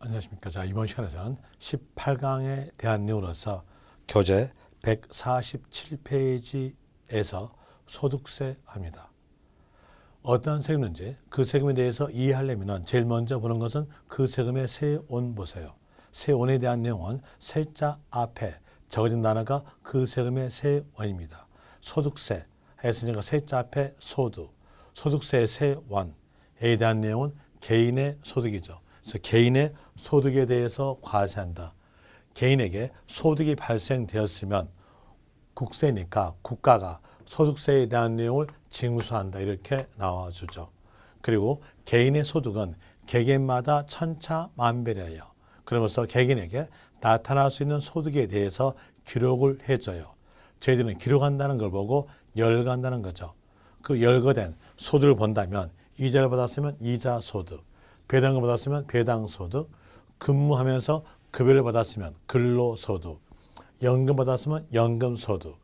안녕하십니까. 자, 이번 시간에서는 18강에 대한 내용으로서 교재 147페이지에서 소득세 합니다. 어떤 세금인지 그 세금에 대해서 이해하려면 제일 먼저 보는 것은 그 세금의 세원 보세요. 세원에 대한 내용은 세자 앞에 적어진 단어가 그 세금의 세원입니다. 소득세, 했으니까 세자 앞에 소득, 소득세의 세원에 대한 내용은 개인의 소득이죠. 그래서 개인의 소득에 대해서 과세한다. 개인에게 소득이 발생되었으면 국세니까 국가가 소득세에 대한 내용을 징수한다. 이렇게 나와주죠. 그리고 개인의 소득은 개개인마다 천차만별이에요. 그러면서 개개인에게 나타날 수 있는 소득에 대해서 기록을 해줘요. 저희들은 기록한다는 걸 보고 열거한다는 거죠. 그 열거된 소득을 본다면 이자를 받았으면 이자 소득, 배당을 받았으면 배당 소득, 근무하면서 급여를 받았으면 근로 소득, 연금 받았으면 연금 소득,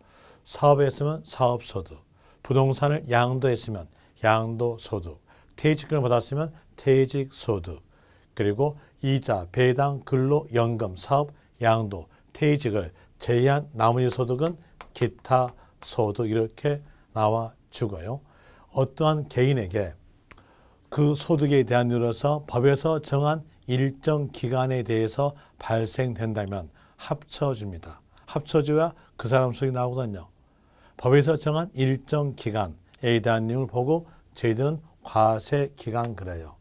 사업했으면 사업 소득, 부동산을 양도했으면 양도 소득, 퇴직금을 받았으면 퇴직 소득, 그리고 이자, 배당, 근로, 연금, 사업, 양도, 퇴직을 제외한 나머지 소득은 기타 소득 이렇게 나와 주고요. 어떠한 개인에게 그 소득에 대한 이유로서 법에서 정한 일정 기간에 대해서 발생된다면 합쳐줍니다. 합쳐줘야 그 사람 소득이 나오거든요. 법에서 정한 일정 기간에 대한 내용을 보고 저희들은 과세 기간 그래요.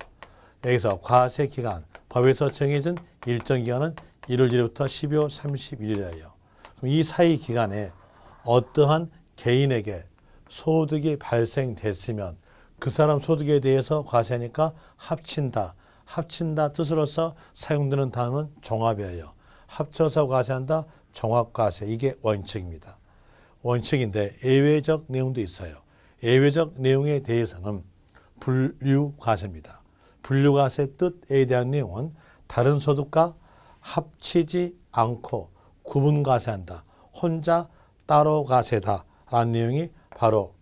여기서 과세 기간, 법에서 정해진 일정 기간은 1월 1일부터 12월 31일이에요. 그럼 이 사이 기간에 어떠한 개인에게 소득이 발생됐으면 그 사람 소득에 대해서 과세하니까 합친다. 합친다 뜻으로서 사용되는 단어는 종합이에요. 합쳐서 과세한다. 종합과세. 이게 원칙입니다. 원칙인데 예외적 내용도 있어요. 예외적 내용에 대해서는 분류과세입니다. 분류과세 뜻에 대한 내용은 다른 소득과 합치지 않고 구분과세한다. 혼자 따로 과세다. 라는 내용이 바로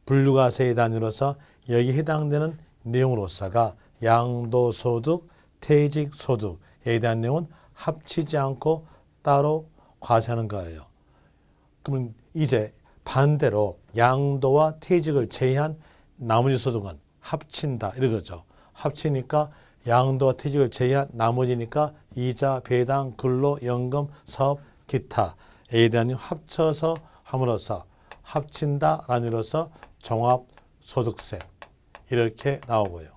분류과세의 단위로서 여기 해당되는 내용으로서가 양도소득, 퇴직소득에 대한 내용은 합치지 않고 따로 과세하는 거예요. 그러면 이제 반대로 양도와 퇴직을 제외한 나머지 소득은 합친다 이러죠. 합치니까 양도와 퇴직을 제외한 나머지니까 이자, 배당, 근로, 연금, 사업, 기타에 대한 합쳐서 함으로써 합친다라는 의미로서 종합소득세 이렇게 나오고요.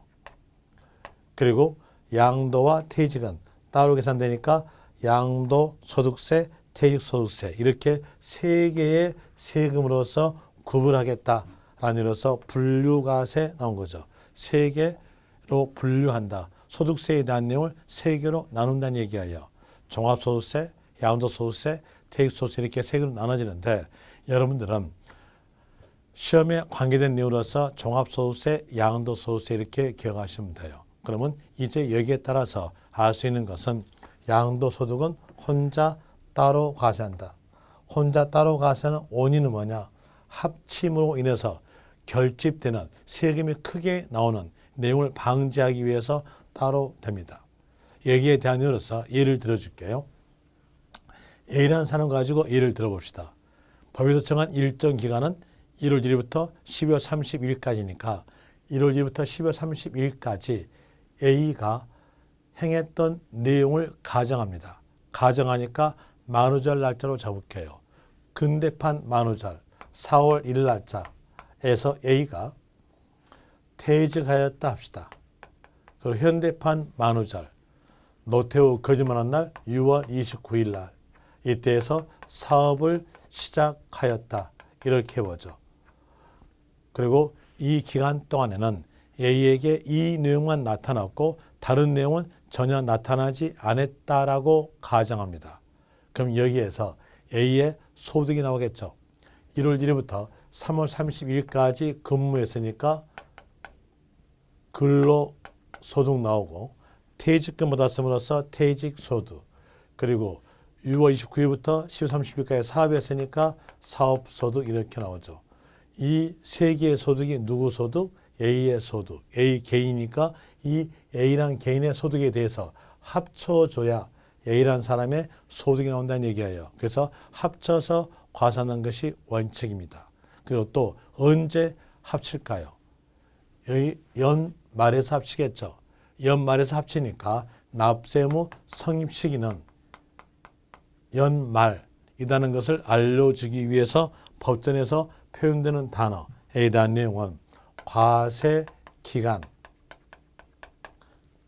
그리고 양도와 퇴직은 따로 계산되니까 양도소득세, 퇴직소득세 이렇게 세 개의 세금으로서 구분하겠다라는 의미로서 분류과세 나온 거죠. 세 개로 분류한다. 소득세에 대한 내용을 세 개로 나눈다는 얘기예요. 종합소득세, 양도소득세, 퇴직소득세 이렇게 세 개로 나눠지는데 여러분들은 시험에 관계된 내용으로서 종합소득세, 양도소득세 이렇게 기억하시면 돼요. 그러면 이제 여기에 따라서 알 수 있는 것은 양도소득은 혼자 따로 과세한다. 혼자 따로 과세하는 원인은 뭐냐? 합침으로 인해서 결집되는 세금이 크게 나오는 내용을 방지하기 위해서 따로 됩니다. 여기에 대한 이유로서 예를 들어줄게요. A라는 사람 가지고 예를 들어봅시다. 법에서 정한 일정 기간은 1월 1일부터 12월 31일까지니까 1월 1일부터 12월 31일까지 A가 행했던 내용을 가정합니다. 가정하니까 만우절 날짜로 잡을게요. 근대판 만우절 4월 1일 날짜에서 A가 퇴직하였다 합시다. 그리고 현대판 만우절 노태우 거짓말한 날 6월 29일 날 이때에서 사업을 시작하였다. 이렇게 보죠. 그리고 이 기간 동안에는 A에게 이 내용만 나타났고 다른 내용은 전혀 나타나지 않았다라고 가정합니다. 그럼 여기에서 A의 소득이 나오겠죠. 1월 1일부터 3월 31일까지 근무했으니까 근로소득 나오고 퇴직금 받았음으로써 퇴직소득 그리고 6월 29일부터 10월 30일까지 사업했으니까 사업소득 이렇게 나오죠. 이 세 개의 소득이 누구 소득? A의 소득. A 개인이니까 이 A라는 개인의 소득에 대해서 합쳐줘야 A라는 사람의 소득이 나온다는 얘기예요. 그래서 합쳐서 과세하는 것이 원칙입니다. 그리고 또 언제 합칠까요? 연말에서 합치겠죠. 연말에서 합치니까 납세의무 성립 시기는 연말이라는 것을 알려주기 위해서 법전에서 표현되는 단어에 대한 내용은 과세 기간,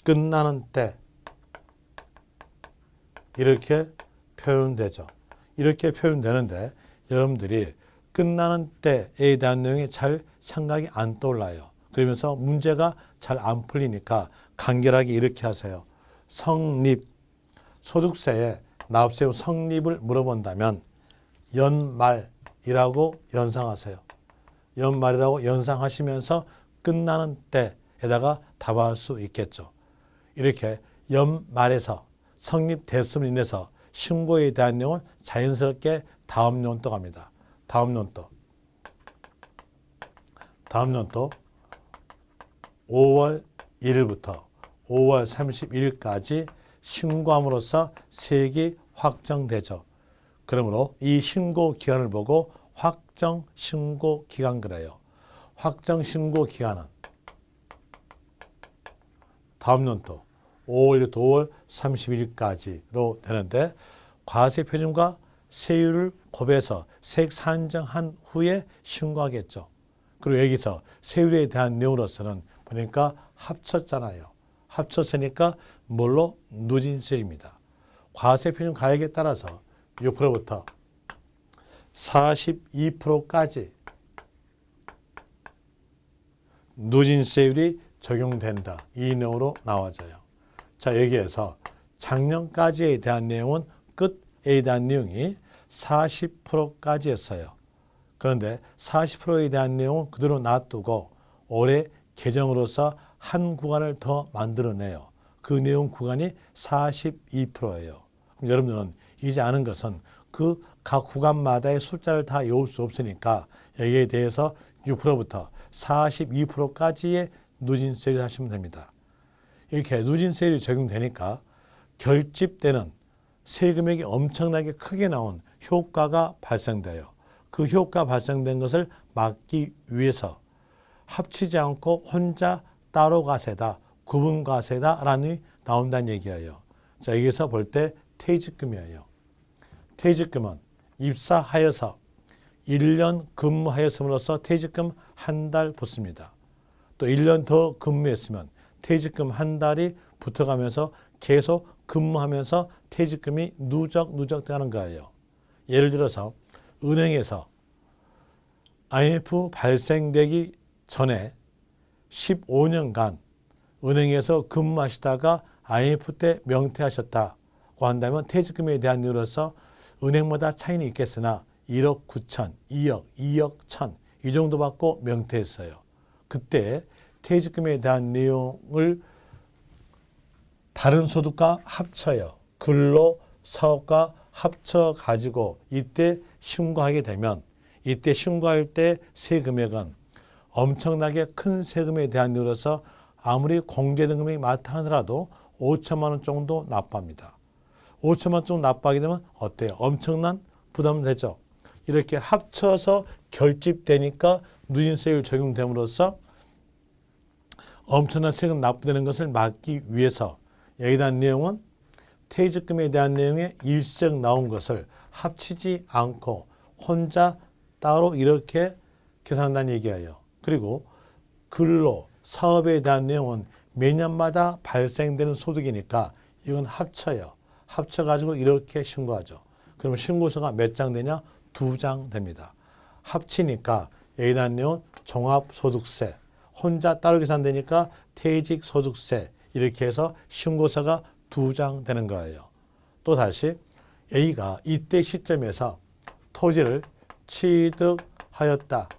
끝나는 때 이렇게 표현되죠. 이렇게 표현되는데 여러분들이 끝나는 때에 대한 내용이 잘 생각이 안 떠올라요. 그러면서 문제가 잘 안 풀리니까 간결하게 이렇게 하세요. 성립, 소득세에 납세의 성립을 물어본다면 연말이라고 연상하세요. 연말이라고 연상하시면서 끝나는 때에다가 답할 수 있겠죠. 이렇게 연말에서 성립됐음으로 인해서 신고에 대한 내용은 자연스럽게 다음 연도 갑니다. 다음 연도 5월 1일부터 5월 31일까지 신고함으로써 세액이 확정되죠. 그러므로 이 신고 기간을 보고 확정 신고 기간 그래요. 확정 신고 기간은 다음 연도 5월부터 5월 31일까지로 되는데 과세 표준과 세율을 곱해서 세액 산정한 후에 신고하겠죠. 그리고 여기서 세율에 대한 내용으로서는 보니까 합쳤잖아요. 합쳤으니까 뭘로? 누진세율입니다. 과세 표준 가액에 따라서 6%부터 42%까지 누진세율이 적용된다. 이 내용으로 나와져요. 자, 여기에서 작년까지에 대한 내용은 끝에 대한 내용이 40%까지였어요. 그런데 40%에 대한 내용은 그대로 놔두고 올해 개정으로서 한 구간을 더 만들어내요. 그 내용 구간이 42%예요. 여러분들은 이제 아는 것은 그 각 구간마다의 숫자를 다 외울 수 없으니까 여기에 대해서 6%부터 42%까지의 누진세율을 하시면 됩니다. 이렇게 누진세율이 적용되니까 결집되는 세금액이 엄청나게 크게 나온 효과가 발생돼요. 그 효과 발생된 것을 막기 위해서 합치지 않고 혼자 따로 과세다, 구분 과세다라는 나온다는 얘기예요. 자, 여기서 볼 때 퇴직금이에요. 퇴직금은 입사하여서 1년 근무하였음으로써 퇴직금 한 달 붙습니다. 또 1년 더 근무했으면 퇴직금 한 달이 붙어가면서 계속 근무하면서 퇴직금이 누적되는 거예요. 예를 들어서 은행에서 IMF 발생되기 전에 15년간 은행에서 근무하시다가 IMF 때 명퇴하셨다고 한다면 퇴직금에 대한 이유로서 은행마다 차이는 있겠으나 1억 9천, 2억, 2억 1천 이 정도 받고 명퇴했어요. 그때 퇴직금에 대한 내용을 다른 소득과 합쳐요. 근로, 사업과 합쳐가지고 이때 신고하게 되면 이때 신고할 때 세금액은 엄청나게 큰 세금에 대한 이유로서 아무리 공제등급이 많다 하더라도 5천만 원 정도 납부합니다. 5천만 원 정도 납부하게 되면 어때요? 엄청난 부담 되죠. 이렇게 합쳐서 결집되니까 누진세율 적용됨으로써 엄청난 세금 납부되는 것을 막기 위해서 여기에 대한 내용은 퇴직금에 대한 내용에 일색 나온 것을 합치지 않고 혼자 따로 이렇게 계산한다는 얘기예요. 그리고 근로, 사업에 대한 내용은 매년마다 발생되는 소득이니까 이건 합쳐요. 합쳐가지고 이렇게 신고하죠. 그러면 신고서가 몇 장 되냐? 2장 됩니다. 합치니까 여기에 대한 내용은 종합소득세, 혼자 따로 계산되니까 퇴직소득세 이렇게 해서 신고서가 2장 되는 거예요. 또 다시 A가 이때 시점에서 토지를 취득하였다.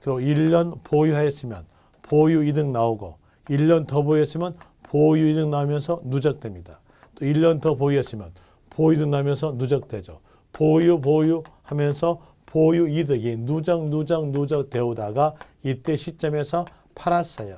그리고 1년 보유하였으면 보유이득 나오고 1년 더 보유했으면 보유이득 나오면서 누적됩니다. 또 1년 더 보유했으면 보유이득 나오면서 누적되죠. 보유하면서 보유이득이 누적 되오다가 이때 시점에서 팔았어요.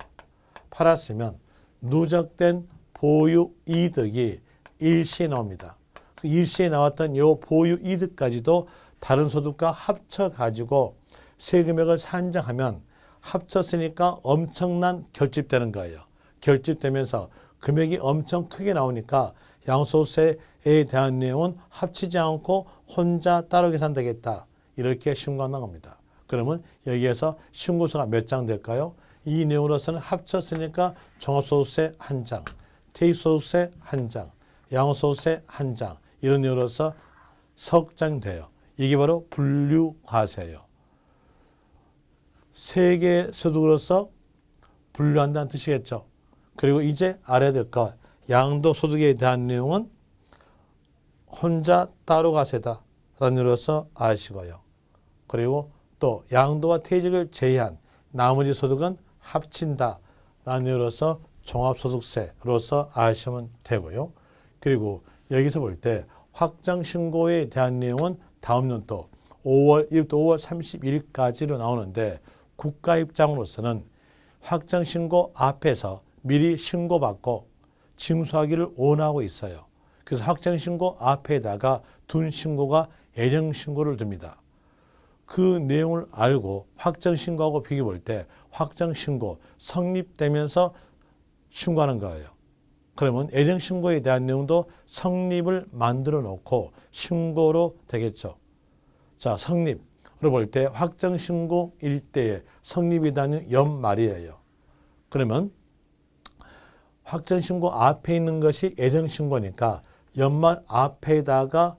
팔았으면 누적된 보유 이득이 일시에 나옵니다. 그 일시에 나왔던 요 보유 이득까지도 다른 소득과 합쳐 가지고 세금액을 산정하면 합쳤으니까 엄청난 결집되는 거예요. 결집되면서 금액이 엄청 크게 나오니까 양도소득세에 대한 내용은 합치지 않고 혼자 따로 계산되겠다. 이렇게 신고한다는 겁니다. 그러면 여기에서 신고서가 몇 장 될까요? 이 내용으로서는 합쳤으니까 종합소득세 1장, 퇴직소득세 1장, 양도소득세 1장 이런 내용으로서 석 장 돼요. 이게 바로 분류과세예요. 세 개의 소득으로서 분류한다는 뜻이겠죠. 그리고 이제 알아야 될 것, 양도소득에 대한 내용은 혼자 따로 과세다 라는 의미로서 아시고요. 그리고 또 양도와 퇴직을 제외한 나머지 소득은 합친다 라는 의미로서 종합소득세로서 아시면 되고요. 그리고 여기서 볼 때 확정신고에 대한 내용은 다음 연도 5월 1일부터 5월 31일까지로 나오는데 국가 입장으로서는 확정신고 앞에서 미리 신고받고 징수하기를 원하고 있어요. 그래서 확정신고 앞에다가 둔 신고가 예정신고를 둡니다. 그 내용을 알고 확정신고하고 비교해 볼 때 확정신고 성립되면서 신고하는 거예요. 그러면 예정신고에 대한 내용도 성립을 만들어 놓고 신고로 되겠죠. 자, 성립으로 볼 때 확정신고일 때의 성립이라는 연말이에요. 그러면 확정신고 앞에 있는 것이 예정신고니까 연말 앞에다가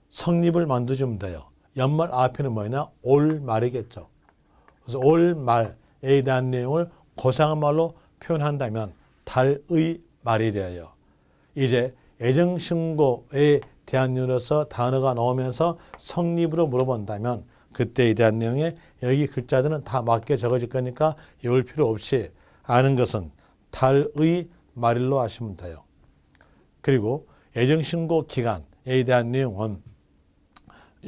성립을 만들어주면 돼요. 연말 앞에는 뭐냐? 올 말이겠죠. 그래서 올 말에 대한 내용을 고상한 말로 표현한다면 달의 말이래요. 이제 예정신고에 대한 이유로서 단어가 나오면서 성립으로 물어본다면 그때에 대한 내용에 여기 글자들은 다 맞게 적어질 거니까 외울 필요 없이 아는 것은 달의 말일로 하시면 돼요. 그리고 예정신고 기간에 대한 내용은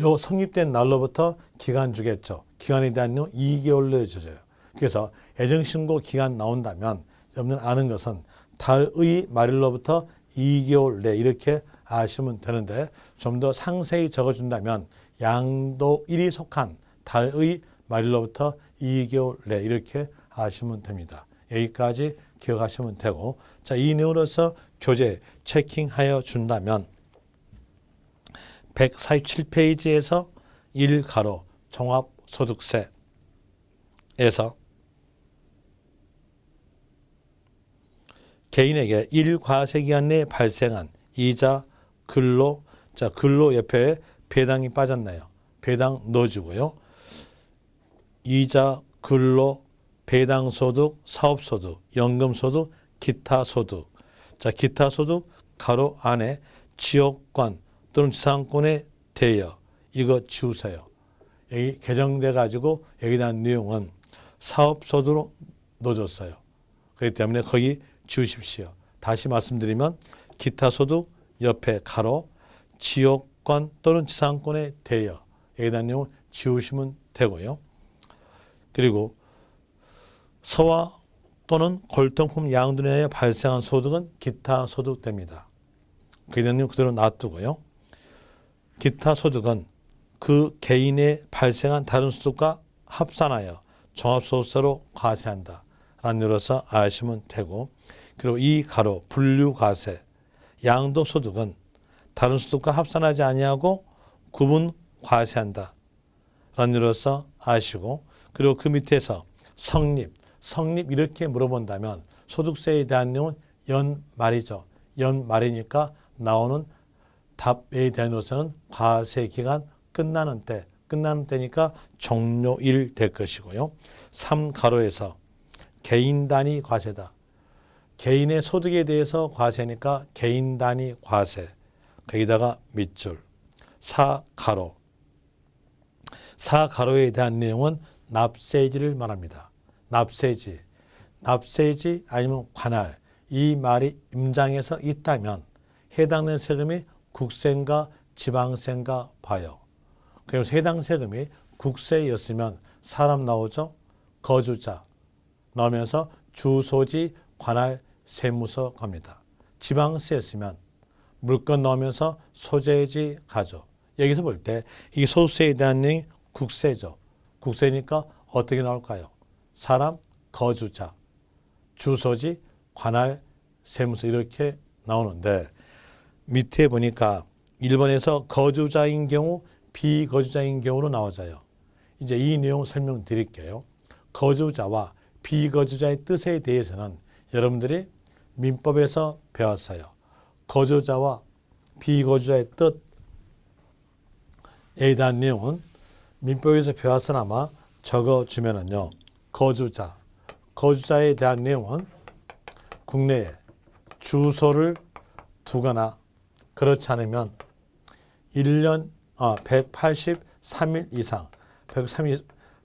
요 성립된 날로부터 기간 주겠죠. 기간에 대한 내용 2개월 내에 주어요. 그래서 예정신고 기간 나온다면 여러분들 아는 것은 달의 말일로부터 2개월 내 이렇게 아시면 되는데 좀 더 상세히 적어준다면 양도일이 속한 달의 말일로부터 2개월 내 이렇게 아시면 됩니다. 여기까지 기억하시면 되고 자, 이 내용으로서 교재 체킹하여 준다면 147페이지에서 1가로 종합소득세에서 개인에게 1과세기간 내에 발생한 이자, 근로, 자, 근로 옆에 배당이 빠졌네요. 배당 넣어주고요. 이자, 근로, 배당소득, 사업소득, 연금소득, 기타소득. 자, 기타소득 가로 안에 지역권 또는 지상권에 대여 이거 지우세요. 여기 개정돼 가지고 여기에 대한 내용은 사업소득으로 넣어줬어요. 그렇기 때문에 거기 지우십시오. 다시 말씀드리면 기타소득 옆에 가로 지역권 또는 지상권에 대여 여기에 대한 내용을 지우시면 되고요. 그리고 서화 또는 골동품 양도에 의해 발생한 소득은 기타 소득 됩니다. 그 내용 그대로 놔두고요. 기타 소득은 그 개인의 발생한 다른 소득과 합산하여 종합소득세로 과세한다. 라는 의미로서 아시면 되고 그리고 이 가로 분류과세 양도소득은 다른 소득과 합산하지 아니하고 구분 과세한다. 라는 의미로서 아시고 그리고 그 밑에서 성립 이렇게 물어본다면 소득세에 대한 내용은 연말이죠. 연말이니까 나오는 답에 대한으로서는 과세기간 끝나는 때니까 종료일 될 것이고요. 3가로에서 개인 단위 과세다. 개인의 소득에 대해서 과세니까 개인 단위 과세. 거기다가 밑줄. 4가로에 대한 내용은 납세지를 말합니다. 납세지 아니면 관할 이 말이 임장에서 있다면 해당되는 세금이 국세인가 지방세인가 봐요. 그래서 해당 세금이 국세였으면 사람 나오죠. 거주자 나오면서 주소지 관할 세무서 갑니다. 지방세였으면 물건 나오면서 소재지 가죠. 여기서 볼 때 이 소득세에 대한 내용이 국세죠. 국세니까 어떻게 나올까요? 사람, 거주자, 주소지, 관할, 세무서 이렇게 나오는데 밑에 보니까 1번에서 거주자인 경우, 비거주자인 경우로 나와져요. 이제 이 내용 설명드릴게요. 거주자와 비거주자의 뜻에 대해서는 여러분들이 민법에서 배웠어요. 거주자와 비거주자의 뜻에 대한 내용은 민법에서 배웠으나마 적어주면은요. 거주자에 대한 내용은 국내에 주소를 두거나 그렇지 않으면 1년 183일 이상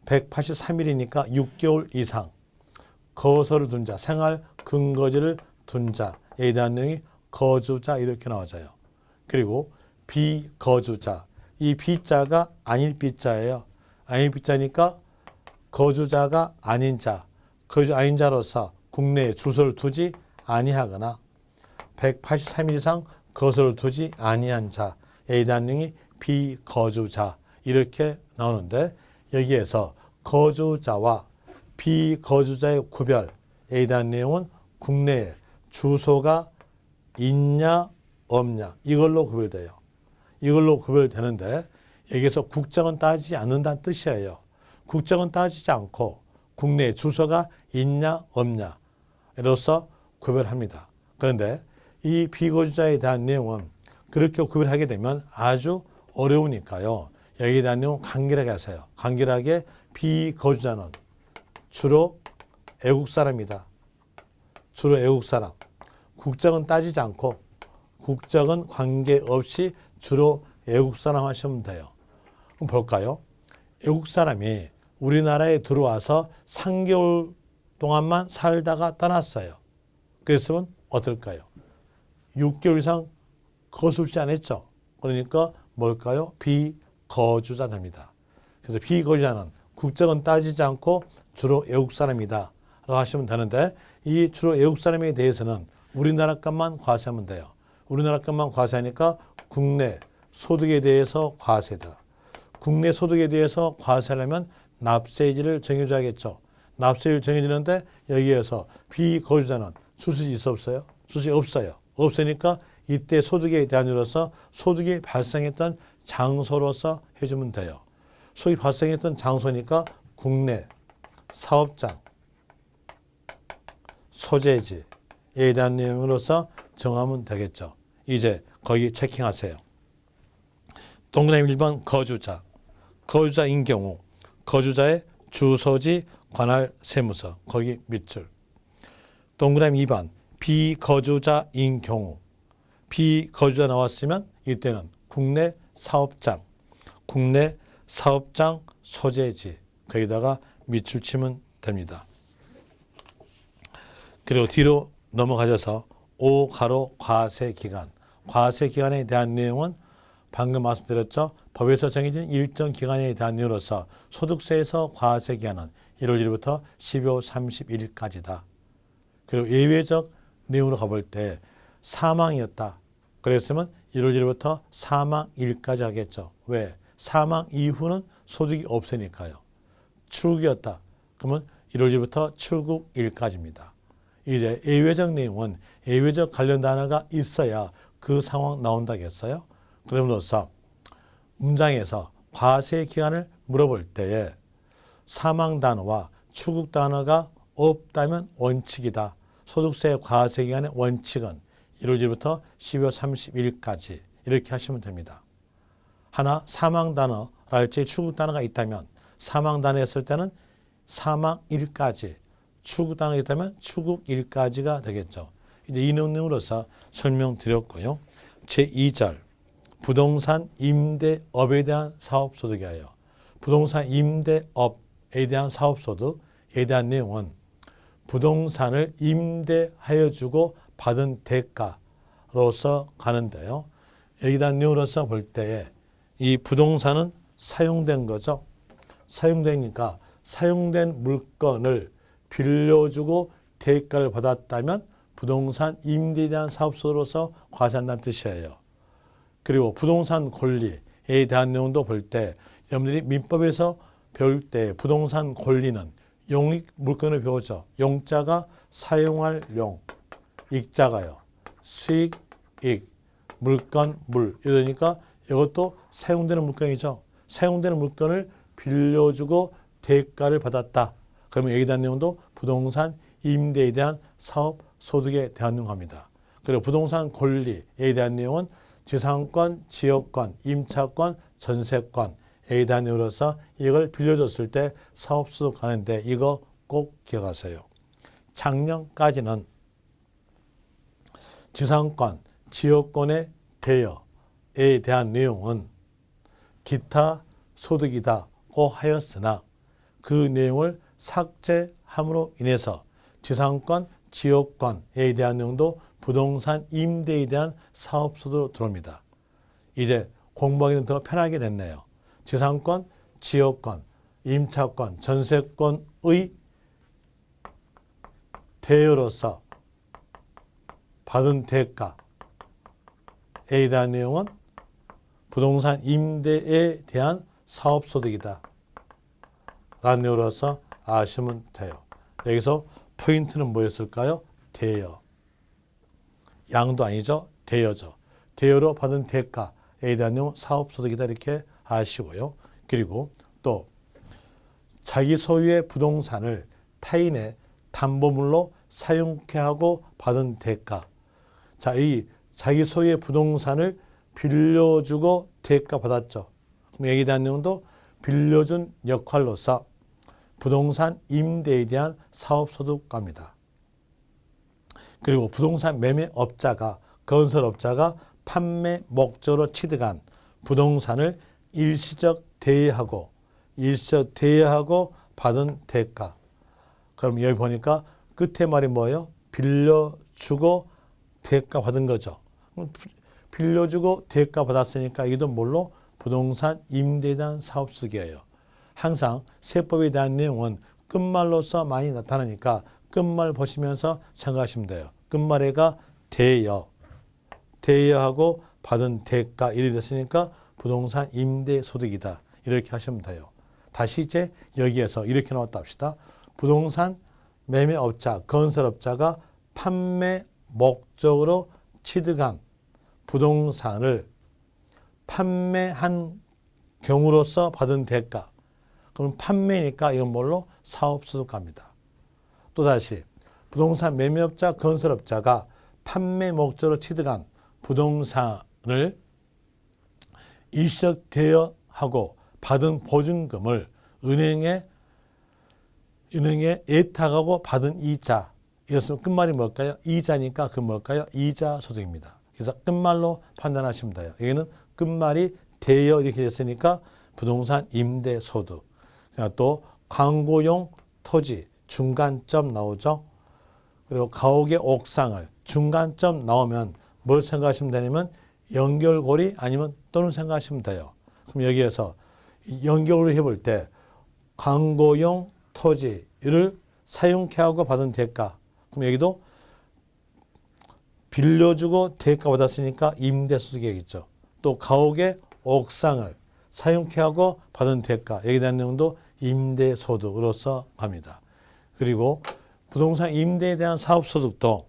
183일이니까 6개월 이상 거소를 둔 자, 생활 근거지를 둔 자에 대한 내용이 거주자 이렇게 나와져요. 그리고 비거주자, 이 비자가 아닐 비자예요. 아닐 비자니까 거주자가 아닌 자, 거주 아닌 자로서 국내에 주소를 두지 아니하거나 183일 이상 거소를 두지 아니한 자에 대한 내용이 비거주자 이렇게 나오는데 여기에서 거주자와 비거주자의 구별에 대한 내용은 국내에 주소가 있냐 없냐 이걸로 구별돼요. 이걸로 구별되는데 여기서 국적은 따지지 않는다는 뜻이에요. 국적은 따지지 않고 국내에 주소가 있냐 없냐로서 구별합니다. 그런데 이 비거주자에 대한 내용은 그렇게 구별하게 되면 아주 어려우니까요. 여기에 대한 내용은 간결하게 하세요. 간결하게 비거주자는 주로 애국 사람이다. 주로 애국 사람. 국적은 따지지 않고 국적은 관계없이 주로 애국 사람 하시면 돼요. 그럼 볼까요? 애국 사람이 우리나라에 들어와서 3개월 동안만 살다가 떠났어요. 그랬으면 어떨까요? 6개월 이상 거주지 않았죠. 그러니까 뭘까요? 비거주자 됩니다. 그래서 비거주자는 국적은 따지지 않고 주로 애국 사람이다 라고 하시면 되는데 이 주로 애국 사람에 대해서는 우리나라 값만 과세하면 돼요. 우리나라 값만 과세하니까 국내 소득에 대해서 과세다. 국내 소득에 대해서 과세하려면 납세일을 정해줘야겠죠. 납세일 정해지는데 여기에서 비거주자는 수수지 있어 없어요? 수수지 없어요. 없으니까 이때 소득에 대한 이로서 소득이 발생했던 장소로서 해주면 돼요. 소득이 발생했던 장소니까 국내 사업장, 소재지에 대한 내용으로서 정하면 되겠죠. 이제 거기 체킹하세요. 동그라미 1번 거주자. 거주자인 경우 거주자의 주소지, 관할, 세무서 거기 밑줄. 동그라미 2번 비거주자인 경우 비거주자 나왔으면 이때는 국내 사업장 소재지 거기다가 밑줄 치면 됩니다. 그리고 뒤로 넘어가셔서 5가로 과세기간. 과세기간에 대한 내용은 방금 말씀드렸죠. 법에서 정해진 일정 기간에 대한 내용으로서 소득세에서 과세기간은 1월 1일부터 12월 31일까지다. 그리고 예외적 내용으로 가볼 때 사망이었다. 그랬으면 1월 1일부터 사망일까지 하겠죠. 왜? 사망 이후는 소득이 없으니까요. 출국이었다. 그러면 1월 1일부터 출국일까지입니다. 이제 예외적 내용은 예외적 관련 단어가 있어야 그 상황 나온다겠어요. 그럼으로써 문장에서 과세 기간을 물어볼 때에 사망 단어와 출국 단어가 없다면 원칙이다. 소득세 과세 기간의 원칙은 1월 1일부터 12월 31일까지 이렇게 하시면 됩니다. 하나 사망 단어랄지 출국 단어가 있다면 사망 단어 했을 때는 사망일까지, 출국 단어가 있다면 출국일까지가 되겠죠. 이제 이 내용으로서 설명드렸고요. 제2절 부동산 임대업에 대한 사업소득이에요. 부동산 임대업에 대한 사업소득에 대한 내용은 부동산을 임대하여 주고 받은 대가로서 가는데요. 여기에 대한 내용으로서 볼 때에 이 부동산은 사용된 거죠. 사용되니까 사용된 물건을 빌려주고 대가를 받았다면 부동산 임대에 대한 사업소득으로서 과세한다는 뜻이에요. 그리고 부동산 권리에 대한 내용도 볼 때 여러분들이 민법에서 배울 때 부동산 권리는 용익 물건을 배우죠. 용자가 사용할 용, 익자가요. 수익, 익, 물건, 물. 이러니까 이것도 사용되는 물건이죠. 사용되는 물건을 빌려주고 대가를 받았다. 그러면 여기에 대한 내용도 부동산 임대에 대한 사업 소득에 대한 내용합니다. 그리고 부동산 권리에 대한 내용은 지상권, 지역권, 임차권, 전세권에 대한 내용으로서 이걸 빌려줬을 때 사업 소득하는데 이거 꼭 기억하세요. 작년까지는 지상권, 지역권의 대여에 대한 내용은 기타 소득이다고 하였으나 그 내용을 삭제함으로 인해서 지상권, 지역권에 대한 내용도 부동산 임대에 대한 사업소득으로 들어옵니다. 이제 공부하기는 더 편하게 됐네요. 지상권, 지역권, 임차권, 전세권의 대여로서 받은 대가에 대한 내용은 부동산 임대에 대한 사업소득이다 라는 내용으로서 아시면 돼요. 여기서 포인트는 뭐였을까요? 대여. 양도 아니죠. 대여죠. 대여로 받은 대가에 대한 내용 사업소득이다 이렇게 아시고요. 그리고 또 자기 소유의 부동산을 타인의 담보물로 사용케 하고 받은 대가. 자, 이 자기 소유의 부동산을 빌려주고 대가 받았죠. 그럼 여기에 대한 내용도 빌려준 역할로서 부동산 임대에 대한 사업소득가입니다. 그리고 부동산 매매업자가 건설업자가 판매 목적으로 취득한 부동산을 일시적 대여하고 받은 대가. 그럼 여기 보니까 끝에 말이 뭐예요? 빌려주고 대가 받은 거죠. 빌려주고 대가 받았으니까 이것도 뭘로? 부동산 임대에 대한 사업소득이에요. 항상 세법에 대한 내용은 끝말로서 많이 나타나니까 끝말 보시면서 생각하시면 돼요. 끝말에가 대여하고 받은 대가 이렇게 됐으니까 부동산 임대 소득이다. 이렇게 하시면 돼요. 다시 이제 여기에서 이렇게 나왔다 합시다. 부동산 매매업자, 건설업자가 판매 목적으로 취득한 부동산을 판매한 경우로서 받은 대가. 그럼 판매니까 이건 뭘로? 사업소득가입니다. 또다시 부동산 매매업자, 건설업자가 판매 목적으로 취득한 부동산을 일시적 대여하고 받은 보증금을 은행에 예탁하고 받은 이자. 이것은 끝말이 뭘까요? 이자니까 그 뭘까요? 이자 소득입니다. 그래서 끝말로 판단하시면 돼요. 여기는 끝말이 대여 이렇게 됐으니까 부동산 임대 소득. 또 광고용 토지 중간점 나오죠. 그리고 가옥의 옥상을 중간점 나오면 뭘 생각하시면 되냐면 연결고리 아니면 또는 생각하시면 돼요. 그럼 여기에서 연결고리 해볼 때 광고용 토지를 사용케 하고 받은 대가. 그럼 여기도 빌려주고 대가 받았으니까 임대소득이겠죠. 또 가옥의 옥상을 사용케 하고 받은 대가. 여기에 대한 내용도 임대소득으로서 합니다. 그리고 부동산 임대에 대한 사업소득도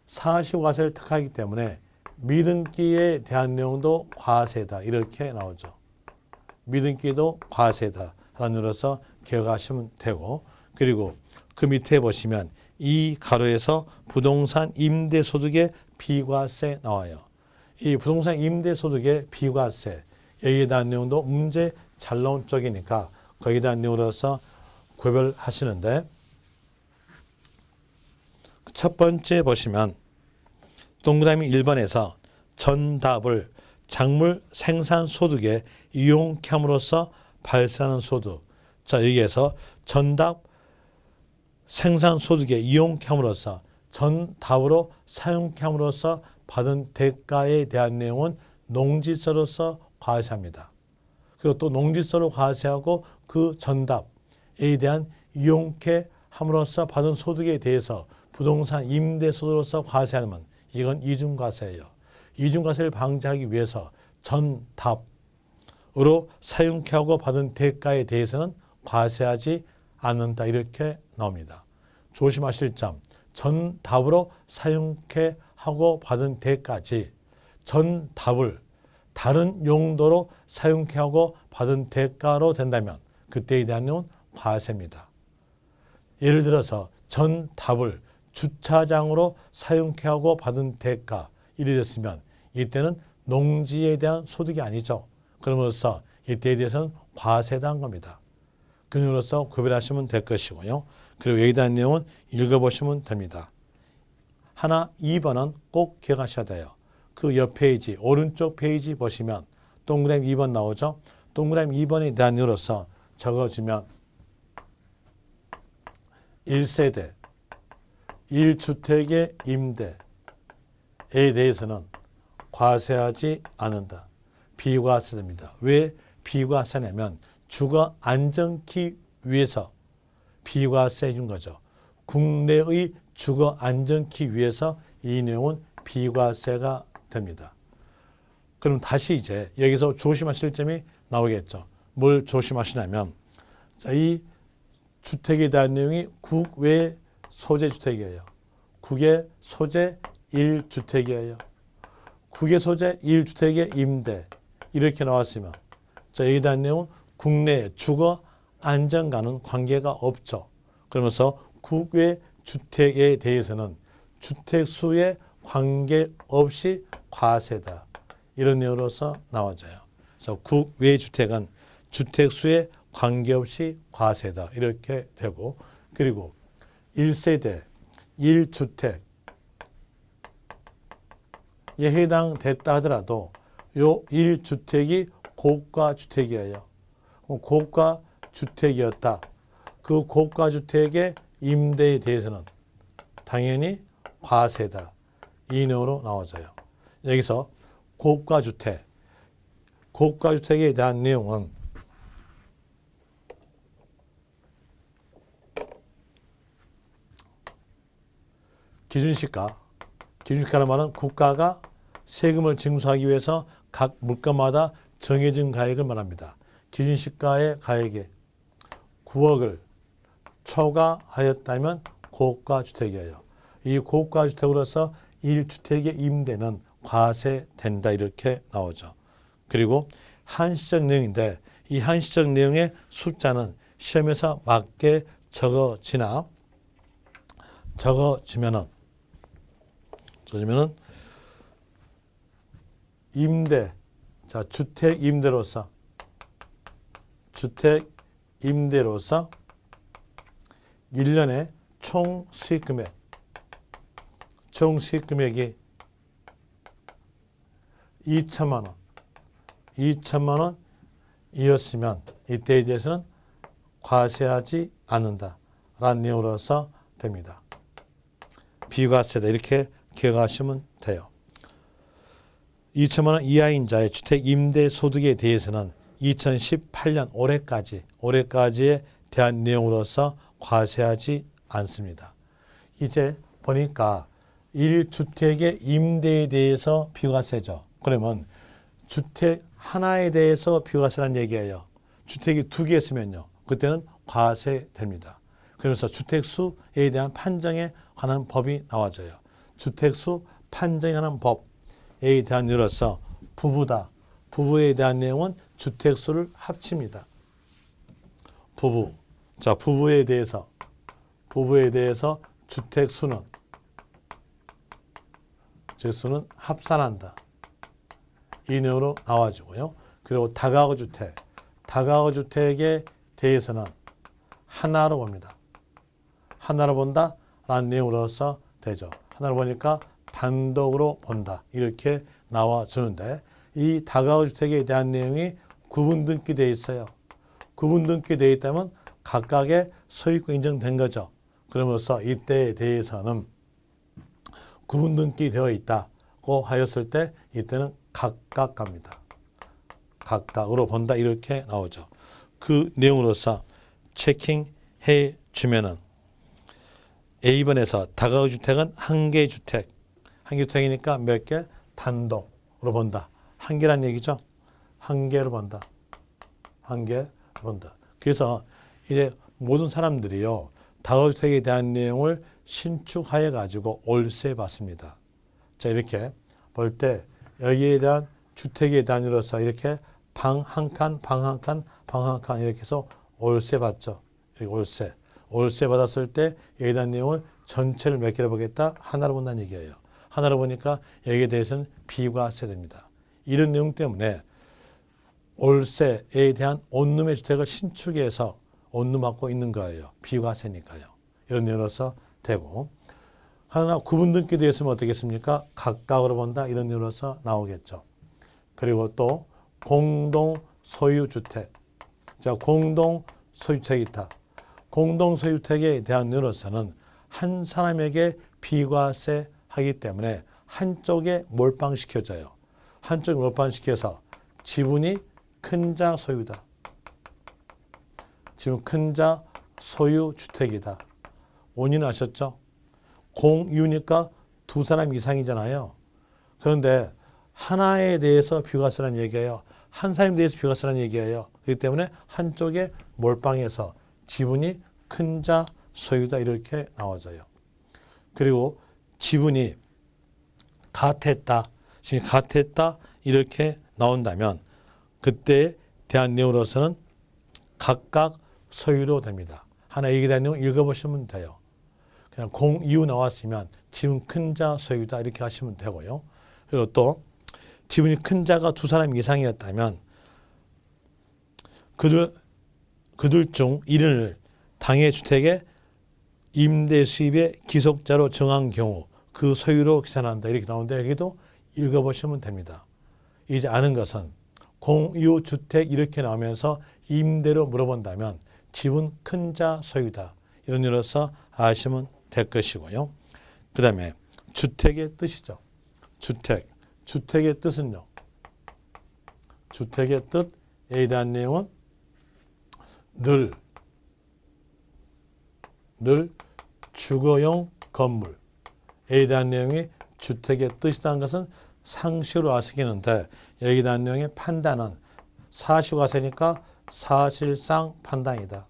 사시과세를 택하기 때문에 미등기에 대한 내용도 과세다. 이렇게 나오죠. 미등기도 과세다. 라는 의미로서 기억하시면 되고, 그리고 그 밑에 보시면 이 가로에서 부동산 임대소득의 비과세 나와요. 이 부동산 임대소득의 비과세, 여기에 대한 내용도 문제 잘 나온 쪽이니까 거기에 대한 내용으로서 구별하시는데, 첫 번째 보시면 동그라미 1번에서 전답을 작물 생산 소득에 이용케 함으로써 발생하는 소득. 자, 여기에서 전답 생산 소득에 이용케 함으로써 전답으로 사용케 함으로써 받은 대가에 대한 내용은 농지세로서 과세합니다. 그리고 또 농지세로 과세하고 그 전답에 대한 이용케 함으로써 받은 소득에 대해서 부동산 임대소득으로서 과세하면 이건 이중과세예요. 이중과세를 방지하기 위해서 전답으로 사용케하고 받은 대가에 대해서는 과세하지 않는다 이렇게 나옵니다. 조심하실 점, 전답으로 사용케하고 받은 대가지 전답을 다른 용도로 사용케하고 받은 대가로 된다면 그때에 대한 내용은 과세입니다. 예를 들어서 전답을 주차장으로 사용케하고 받은 대가 이래 됐으면 이때는 농지에 대한 소득이 아니죠. 그러면서 이때에 대해서는 과세당 겁니다. 그 이유로서 구별하시면 될 것이고요. 그리고 여기에 대한 내용은 읽어보시면 됩니다. 하나 2번은 꼭 기억하셔야 돼요. 그 옆 페이지 오른쪽 페이지 보시면 동그라미 2번 나오죠. 동그라미 2번에 대한 이유로서 적어주면 1세대 1주택의 임대에 대해서는 과세하지 않는다. 비과세됩니다. 왜 비과세냐면 주거 안정기 위해서 비과세해 준 거죠. 국내의 주거 안정기 위해서 이 내용은 비과세가 됩니다. 그럼 다시 이제 여기서 조심하실 점이 나오겠죠. 뭘 조심하시냐면 자, 이 주택에 대한 내용이 국외 소재 주택이에요. 국외 소재 1주택이에요. 국외 소재 1주택의 임대 이렇게 나왔으면 자, 여기에 대한 내용은 국내 주거 안정과는 관계가 없죠. 그러면서 국외 주택에 대해서는 주택수에 관계없이 과세다. 이런 내용으로서 나와져요. 그래서 국외 주택은 주택수에 관계없이 과세다. 이렇게 되고 그리고 1세대 1주택에 해당됐다 하더라도 요 1주택이 고가주택이에요. 고가주택이었다. 그 고가주택의 임대에 대해서는 당연히 과세다. 이 내용으로 나와져요. 여기서 고가주택에 대한 내용은 기준시가라는 말은 국가가 세금을 징수하기 위해서 각 물가마다 정해진 가액을 말합니다. 기준시가의 가액이 9억을 초과하였다면 고가주택이에요. 이 고가주택으로서 1주택의 임대는 과세된다 이렇게 나오죠. 그리고 한시적 내용인데 이 한시적 내용의 숫자는 시험에서 맞게 적어지면은 임대, 자 주택 임대로서 1년에 총 수익 금액이 2천만 원이었으면 이때에 대해서는 과세하지 않는다라는 내용으로서 됩니다. 비과세다 이렇게 기억하시면 돼요. 2천만 원 이하인 자의 주택 임대 소득에 대해서는 2018년 올해까지에 대한 내용으로서 과세하지 않습니다. 이제 보니까 1주택의 임대에 대해서 비과세죠. 그러면 주택 하나에 대해서 비과세라는 얘기예요. 주택이 2개 있으면요. 그때는 과세됩니다. 그러면서 주택수에 대한 판정에 관한 법이 나와져요. 주택수 판정에 관한 법에 대한 예로서 부부다. 부부에 대한 내용은 주택수를 합칩니다. 부부. 자, 부부에 대해서 주택수는 합산한다. 이 내용으로 나와지고요. 그리고 다가구주택에 대해서는 하나로 봅니다. 하나로 본다라는 내용으로서 되죠. 하나로 보니까 단독으로 본다. 이렇게 나와주는데 이 다가구주택에 대한 내용이 구분등기되어 있어요. 구분등기되어 있다면 각각의 소유권 인정된 거죠. 그러면서 이때에 대해서는 구분등기되어 있다고 하였을 때 이때는 각각 갑니다. 각각으로 본다 이렇게 나오죠. 그 내용으로서 체킹해 주면은 A번에서 다가구 주택은 한 개의 주택. 한 개 주택이니까 몇 개? 단독으로 본다. 한 개란 얘기죠. 한 개로 본다. 한 개로 본다. 그래서 이제 모든 사람들이요. 다가구 주택에 대한 내용을 신축하여 가지고 올세 받습니다. 자, 이렇게 볼 때 여기에 대한 주택에 대한으로서 이렇게 방 한 칸, 방 한 칸, 방 한 칸 이렇게 해서 올세 받죠. 여기 올세. 올세 받았을 때 여기에 대한 내용을 전체를 몇 개로 보겠다? 하나로 본다는 얘기예요. 하나로 보니까 여기에 대해서는 비과세됩니다. 이런 내용 때문에 올세에 대한 원룸의 주택을 신축해서 원룸받고 있는 거예요. 비과세니까요. 이런 내용으로서 되고 하나 구분등기 되어 있으면 어떻겠습니까? 각각으로 본다. 이런 내용으로서 나오겠죠. 그리고 또 공동 소유주택. 자, 공동 소유주택이 있다. 공동 소유주택에 대한 내용으로서는 한 사람에게 비과세 하기 때문에 한쪽에 몰빵시켜져요. 한쪽에 몰빵시켜서 지분이 큰 자 소유다. 지금 큰 자 소유 주택이다. 원인은 아셨죠? 공유니까 두 사람 이상이잖아요. 그런데 하나에 대해서 비과세라는 얘기예요. 한 사람에 대해서 비과세라는 얘기예요. 그렇기 때문에 한쪽에 몰빵해서 지분이 큰 자 소유다 이렇게 나와져요. 그리고 지분이 같았다. 지금 같았다 이렇게 나온다면 그때에 대한 내용으로서는 각각 소유로 됩니다. 하나 얘기에 대한 내용 읽어보시면 돼요. 그냥 공유 나왔으면 지분 큰 자 소유다 이렇게 하시면 되고요. 그리고 또 지분이 큰 자가 두 사람 이상이었다면 그들 중 1인을 당해 주택의 임대 수입의 기속자로 정한 경우 그 소유로 계산한다 이렇게 나오는데 여기도 읽어보시면 됩니다. 이제 아는 것은 공유주택 이렇게 나오면서 임대로 물어본다면 지분 큰 자 소유다. 이런 일로서 아시면 될 것이고요. 그 다음에 주택의 뜻이죠. 주택의 뜻은요. 주택의 뜻에 대한 내용은 늘 주거용 건물에 대한 내용이 주택의 뜻이라는 것은 상식으로 아시겠는데 여기에 대한 내용의 판단은 사실과세니까 사실상 판단이다.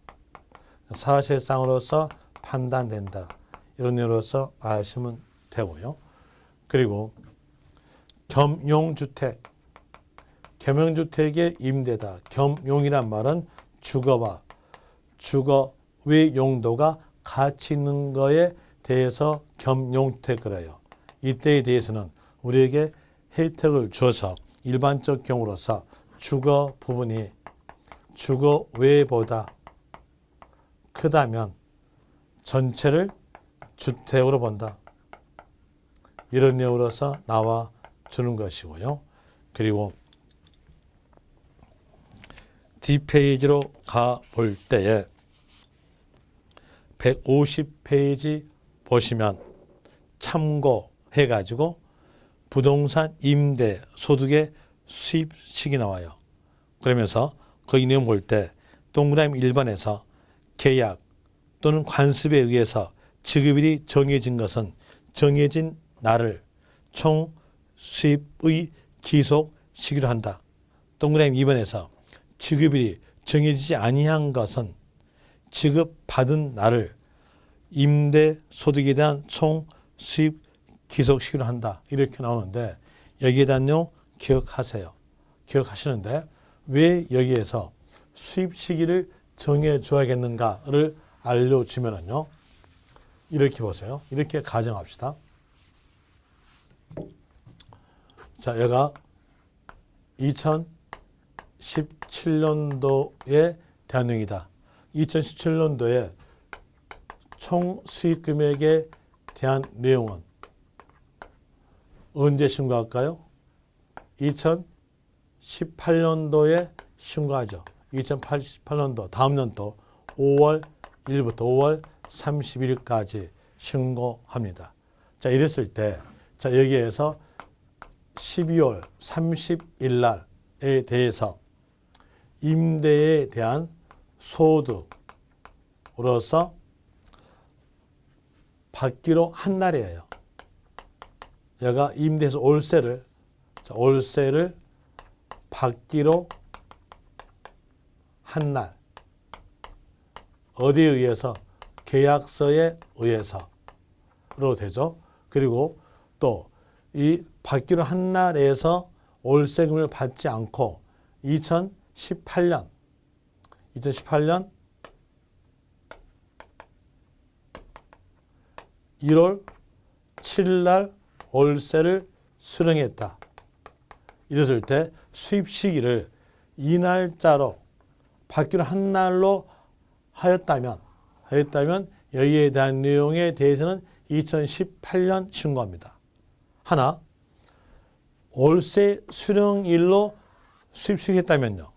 사실상으로서 판단된다. 이런 내용으로서 아시면 되고요. 그리고 겸용주택. 겸용주택의 임대다. 겸용이란 말은 주거와 주거의 용도가 같이 있는 거에 대해서 겸용주택을 해요. 이때에 대해서는 우리에게 혜택을 줘서 일반적 경우로서 주거 부분이 주거 외보다 크다면 전체를 주택으로 본다. 이런 내용으로서 나와 주는 것이고요. 그리고 뒷페이지로 가볼 때에 150페이지 보시면 참고해가지고 부동산 임대 소득의 수입식이 나와요. 그러면서 거기 내용 볼 때 동그라미 1번에서 계약 또는 관습에 의해서 지급일이 정해진 것은 정해진 날을 총 수입의 기속 시기로 한다. 동그라미 2번에서 지급일이 정해지지 아니한 것은 지급받은 날을 임대 소득에 대한 총 수입 기속 시기로 한다. 이렇게 나오는데 여기에 대한 내용 기억하세요. 기억하시는데 왜 여기에서 수입 시기를 정해줘야겠는가를 알려주면은요. 이렇게 보세요. 이렇게 가정합시다. 자, 얘가 2017년도에 대한 내용이다. 2017년도에 총 수익 금액에 대한 내용은 언제 신고할까요? 2018년도에 신고하죠. 2018년도 다음 년도 5월 1일부터 5월 30일까지 신고합니다. 자, 이랬을 때 자, 여기에서 12월 30일 날에 대해서 임대에 대한 소득으로서 받기로 한 날이에요. 얘가 임대해서 월세를 받기로 한 날. 어디에 의해서? 계약서에 의해서로 되죠. 그리고 또 이 받기로 한 날에서 월세금을 받지 않고 2018년 1월 7일 날 월세를 수령했다. 이랬을 때 수입 시기를 이 날짜로 받기로 한 날로 하였다면 여기에 대한 내용에 대해서는 2018년 신고합니다. 하나, 월세 수령일로 수입 시기했다면요.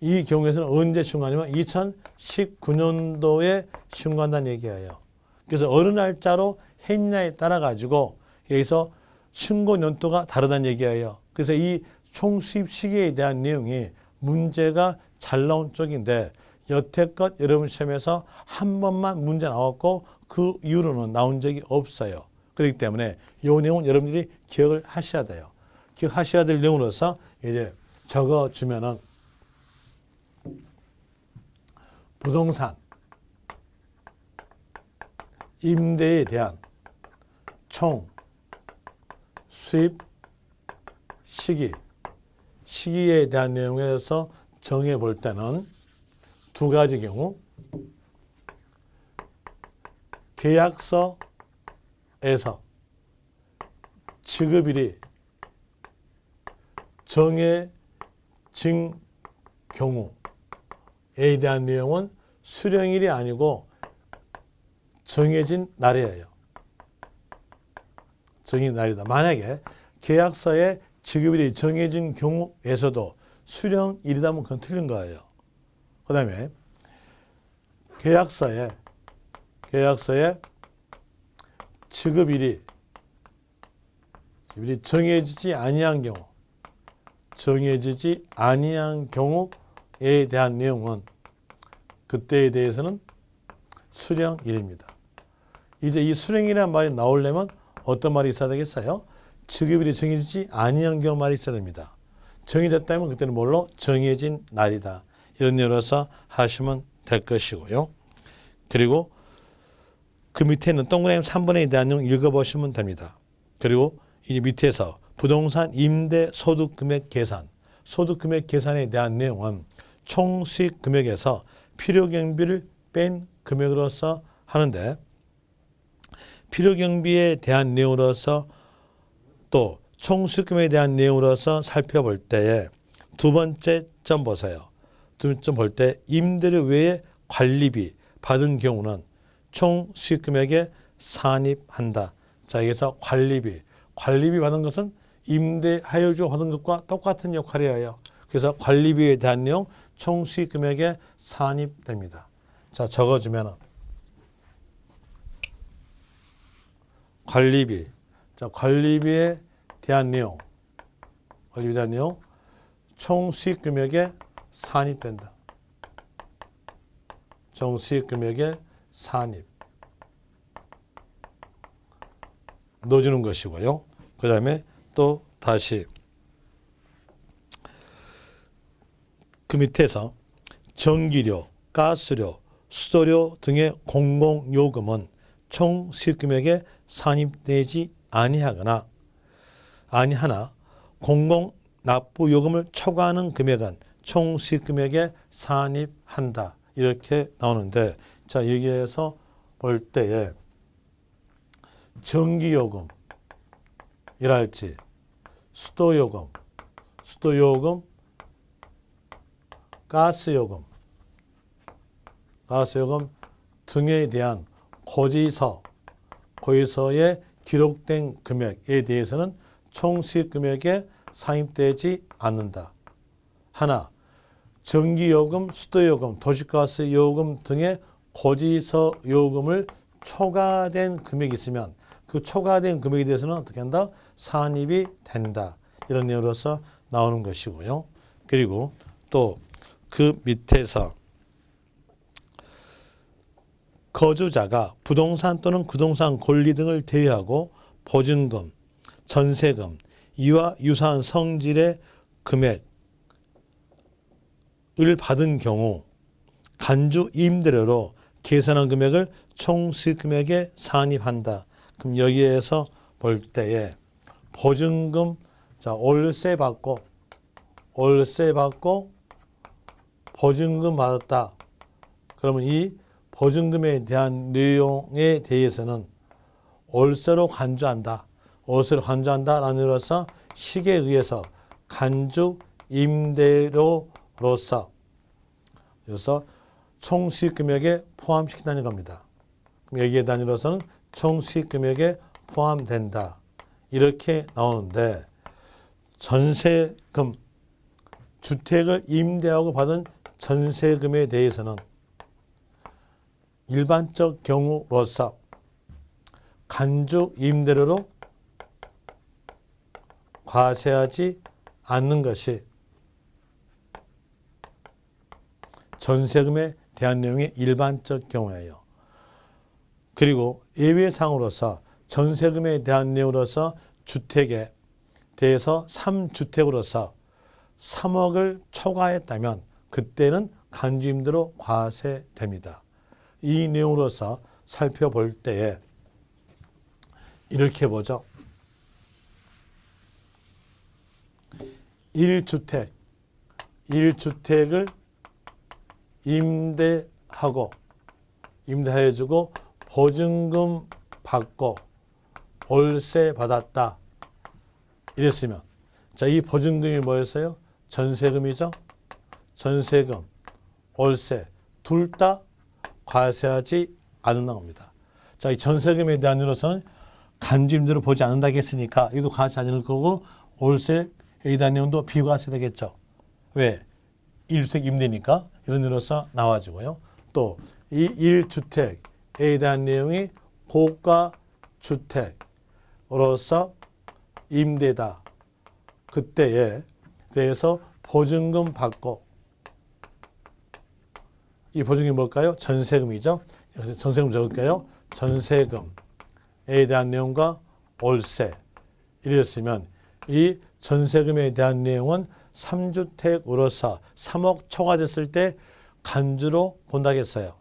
이 경우에서는 언제 신고하냐면 2019년도에 신고한다는 얘기예요. 그래서 어느 날짜로 했냐에 따라 가지고 여기서 신고 연도가 다르다는 얘기예요. 그래서 이 총 수입 시기에 대한 내용이 문제가 잘 나온 쪽인데 여태껏 여러분 시험에서 한 번만 문제 나왔고 그 이후로는 나온 적이 없어요. 그렇기 때문에 이 내용은 여러분들이 기억을 하셔야 돼요. 기억하셔야 될 내용으로서 이제 적어주면은 부동산 임대에 대한 총 수입 시기에 대한 내용에 대해서 정해 볼 때는 두 가지 경우 계약서에서 지급일이 정해진 경우에 대한 내용은 수령일이 아니고 정해진 날이에요. 정해진 날이다. 만약에 계약서에 지급일이 정해진 경우에서도 수령일이라면 그건 틀린 거예요. 그 다음에 계약서에 지급일이 정해지지 아니한 경우에 대한 내용은 그때에 대해서는 수령일입니다. 이제 이 수령이라는 말이 나오려면 어떤 말이 있어야 되겠어요? 지급일이 정해지지 아니한 경우 말이 있어야 됩니다. 정해졌다면 그때는 뭘로? 정해진 날이다. 이런 예로서 하시면 될 것이고요. 그리고 그 밑에 있는 동그라미 3번에 대한 내용 읽어보시면 됩니다. 그리고 이 밑에서 부동산 임대 소득 금액 계산, 소득 금액 계산에 대한 내용은 총 수익 금액에서 필요 경비를 뺀 금액으로서 하는데 필요 경비에 대한 내용으로서 또 총 수익 금액에 대한 내용으로서 살펴볼 때에 두 번째 점 보세요. 두 번째 점 볼 때 임대료 외에 관리비 받은 경우는 총 수익 금액에 산입한다. 자, 여기서 관리비 받은 것은 임대하여주 받은 것과 똑같은 역할이에요. 그래서 관리비에 대한 내용 총 수익 금액에 산입됩니다. 자, 적어주면은 관리비. 자, 관리비에 대한 내용 총 수익 금액에 산입된다. 총 수익 금액에 산입 넣어주는 것이고요. 그 다음에 또 다시 그 밑에서 전기료, 가스료, 수도료 등의 공공요금은 총 수익 금액에 산입되지 아니하나 공공 납부 요금을 초과하는 금액은 총 수익 금액에 산입한다. 이렇게 나오는데 자, 여기에서 볼 때에 전기요금이랄지 수도요금, 가스요금 등에 대한 고지서에 기록된 금액에 대해서는 총 수익 금액에 산입되지 않는다. 하나, 전기요금, 수도요금, 도시가스 요금 등의 고지서 요금을 초과된 금액이 있으면 그 초과된 금액에 대해서는 어떻게 한다? 산입이 된다. 이런 내용으로서 나오는 것이고요. 그리고 또 그 밑에서 거주자가 부동산 또는 부동산 권리 등을 대여하고 보증금, 전세금, 이와 유사한 성질의 금액을 받은 경우 간주 임대료로 계산한 금액을 총 수익금액에 산입한다. 그럼 여기에서 볼 때에 보증금, 자, 월세 받고 보증금 받았다. 그러면 이 보증금에 대한 내용에 대해서는 월세로 간주한다. 월세로 간주한다라는 의미로서 식에 의해서 간주 임대료로서 그래서 총 수익금액에 포함시킨다는 겁니다. 그럼 여기에 단위로서는 총 수익금액에 포함된다. 이렇게 나오는데 전세금, 주택을 임대하고 받은 전세금에 대해서는 일반적 경우로서 간주 임대료로 과세하지 않는 것이 전세금에 대한 내용의 일반적 경우예요. 그리고 예외상으로서 전세금에 대한 내용으로서 주택에 대해서 3주택으로서 3억을 초과했다면 그때는 간주임대로 과세됩니다. 이 내용으로서 살펴볼 때에 이렇게 보죠. 1주택을 임대해주고 보증금 받고 월세 받았다. 이랬으면 자, 이 보증금이 뭐였어요? 전세금이죠. 전세금, 월세 둘 다 과세하지 않는다는 겁니다. 자, 이 전세금에 대한 이로서는 간주임대로 보지 않는다고 했으니까 이것도 과세하지 않을 거고 월세에 대한 내용도 비과세 되겠죠. 왜? 1주택 임대니까 이런 일로서 나와지고요. 또 이 1주택에 대한 내용이 고가주택으로서 임대다. 그때에 대해서 보증금 받고 이 보증금이 뭘까요? 전세금이죠. 그래서 전세금 적을게요. 전세금에 대한 내용과 월세 이랬으면 이 전세금에 대한 내용은 3주택으로서 3억 초과됐을 때 간주로 본다겠어요.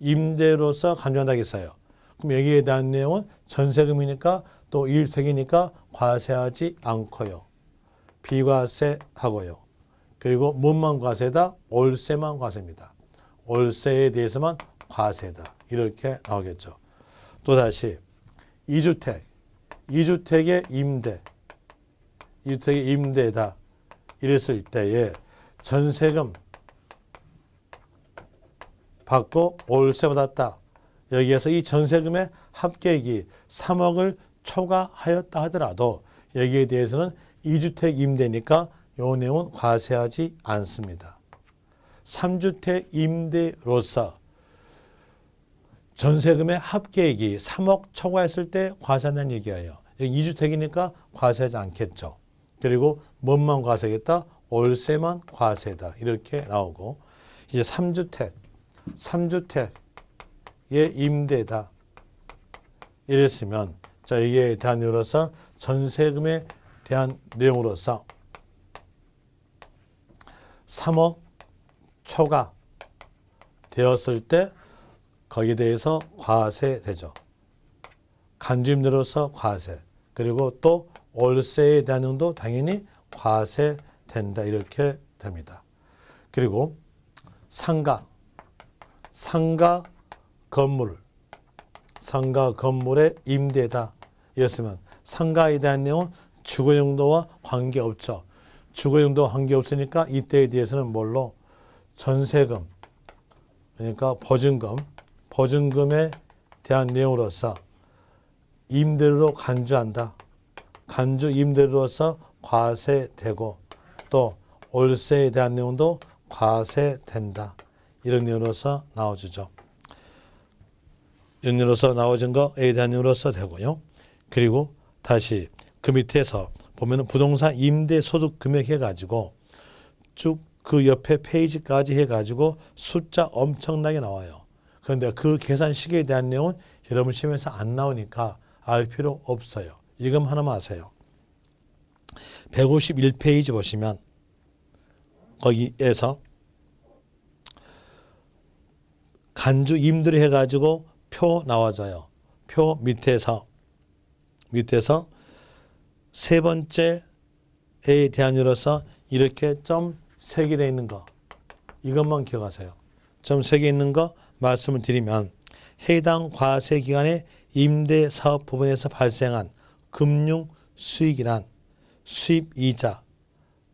임대로서 간주한다겠어요. 그럼 여기에 대한 내용은 전세금이니까 또 1주택이니까 과세하지 않고요. 비과세하고요. 그리고 뭐만 과세다? 월세만 과세입니다. 월세에 대해서만 과세다. 이렇게 나오겠죠. 또다시 2주택의 임대다. 이랬을 때에 전세금 받고 월세 받았다. 여기에서 이 전세금의 합계액이 3억을 초과하였다 하더라도 여기에 대해서는 2주택 임대니까 이 내용은 과세하지 않습니다. 3주택 임대로서 전세금의 합계액이 3억 초과했을 때 과세한다는 얘기예요. 여기 2주택이니까 과세하지 않겠죠. 그리고 뭔만 과세하겠다? 월세만 과세다. 이렇게 나오고 이제 3주택의 임대다. 이랬으면 자, 이게 대한 내용으로서 전세금에 대한 내용으로서 3억 초과 되었을 때 거기에 대해서 과세되죠. 간주임대로서 과세. 그리고 또 월세에 대한 내용도 당연히 과세된다. 이렇게 됩니다. 그리고 상가 건물의 임대다. 이었으면 상가에 대한 내용은 주거용도와 관계없죠. 주거용도와 관계없으니까 이때에 대해서는 뭘로? 전세금, 그러니까 보증금에 대한 내용으로서 임대료로 간주한다. 간주 임대료로서 과세되고 또 월세에 대한 내용도 과세된다. 이런 내용으로서 나와주죠. 이런 내용으로서 나와진 거에 대한 내용으로서 되고요. 그리고 다시 그 밑에서 보면 부동산 임대소득 금액 해가지고 쭉 그 옆에 페이지까지 해가지고 숫자 엄청나게 나와요. 그런데 그 계산식에 대한 내용은 여러분 시험에서 안 나오니까 알 필요 없어요. 이것만 하나만 아세요. 151페이지 보시면 거기에서 간주 임대료 해가지고 표 나와져요. 표 밑에서 세 번째에 대한 이로서 이렇게 점 3개 되어 있는 거 이것만 기억하세요. 점 3개 있는 거 말씀을 드리면 해당 과세 기간의 임대 사업 부분에서 발생한 금융 수익이란 수입이자,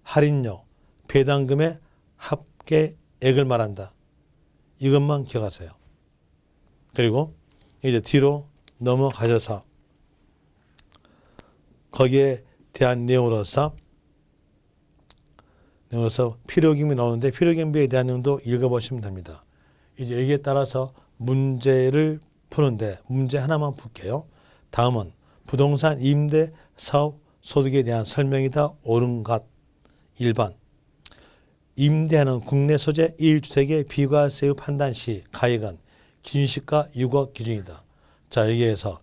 할인료, 배당금의 합계액을 말한다. 이것만 기억하세요. 그리고 이제 뒤로 넘어가셔서 거기에 대한 내용으로서 필요경비 나오는데 필요경비에 대한 내용도 읽어보시면 됩니다. 이제 여기에 따라서 문제를 푸는데 문제 하나만 풀게요. 다음은 부동산 임대 사업 소득에 대한 설명이다. 옳은 것. 1번. 임대하는 국내 소재 1주택의 비과세의 판단 시 가액은 기준시가 6억 기준이다. 자, 여기에서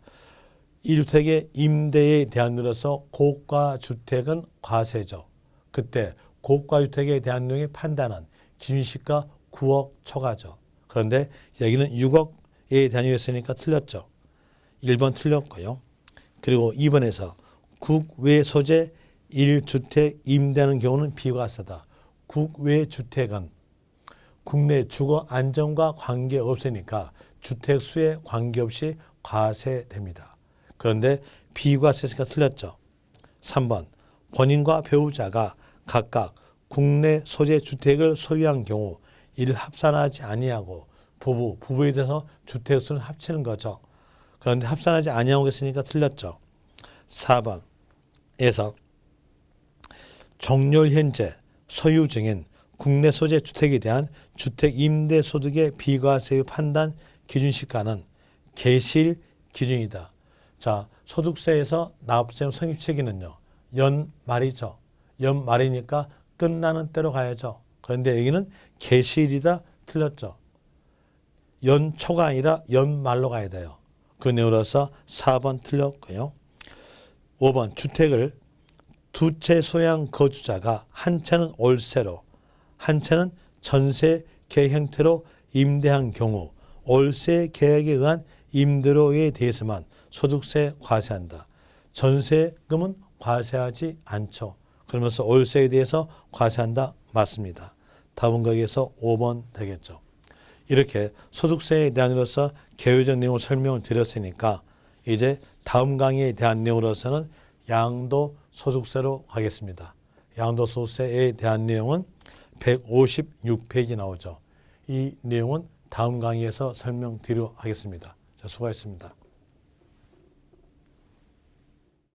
1주택의 임대에 대한 늘어서 고가주택은 과세죠. 그때 고가주택에 대한 내용의 판단은 기준시가 9억 초과죠. 그런데 여기는 6억에 대한 이유였으니까 틀렸죠. 1번 틀렸고요. 그리고 2번에서 국외 소재 1주택 임대하는 경우는 비과세다. 국외 주택은 국내 주거 안정과 관계없으니까 주택 수에 관계없이 과세됩니다. 그런데 비과세가 틀렸죠. 3번 본인과 배우자가 각각 국내 소재 주택을 소유한 경우 이를 합산하지 아니하고 부부에 대해서 주택 수는 합치는 거죠. 그런데 합산하지 아니하고 했으니까 틀렸죠. 4번에서 종료 현재 소유 중인 국내 소재 주택에 대한 주택 임대 소득의 비과세의 판단 기준시가는 계실 기준이다. 자, 소득세에서 납세형 성립시기는요. 연말이죠. 연말이니까 끝나는 때로 가야죠. 그런데 여기는 계실이다. 틀렸죠. 연초가 아니라 연말로 가야 돼요. 그 내용으로서 4번 틀렸고요. 5번 주택을 두 채 소유한 거주자가 한 채는 월세로 한 채는 전세 계약 형태로 임대한 경우 월세 계약에 의한 임대료에 대해서만 소득세 과세한다. 전세금은 과세하지 않죠. 그러면서 월세에 대해서 과세한다. 맞습니다. 답은 거기에서 5번 되겠죠. 이렇게 소득세에 대한으로서 개요적 내용을 설명을 드렸으니까 이제 다음 강의에 대한 내용으로서는 양도소득세로 가겠습니다. 양도소득세에 대한 내용은 156페이지 나오죠. 이 내용은 다음 강의에서 설명드리도록 하겠습니다. 자, 수고하셨습니다.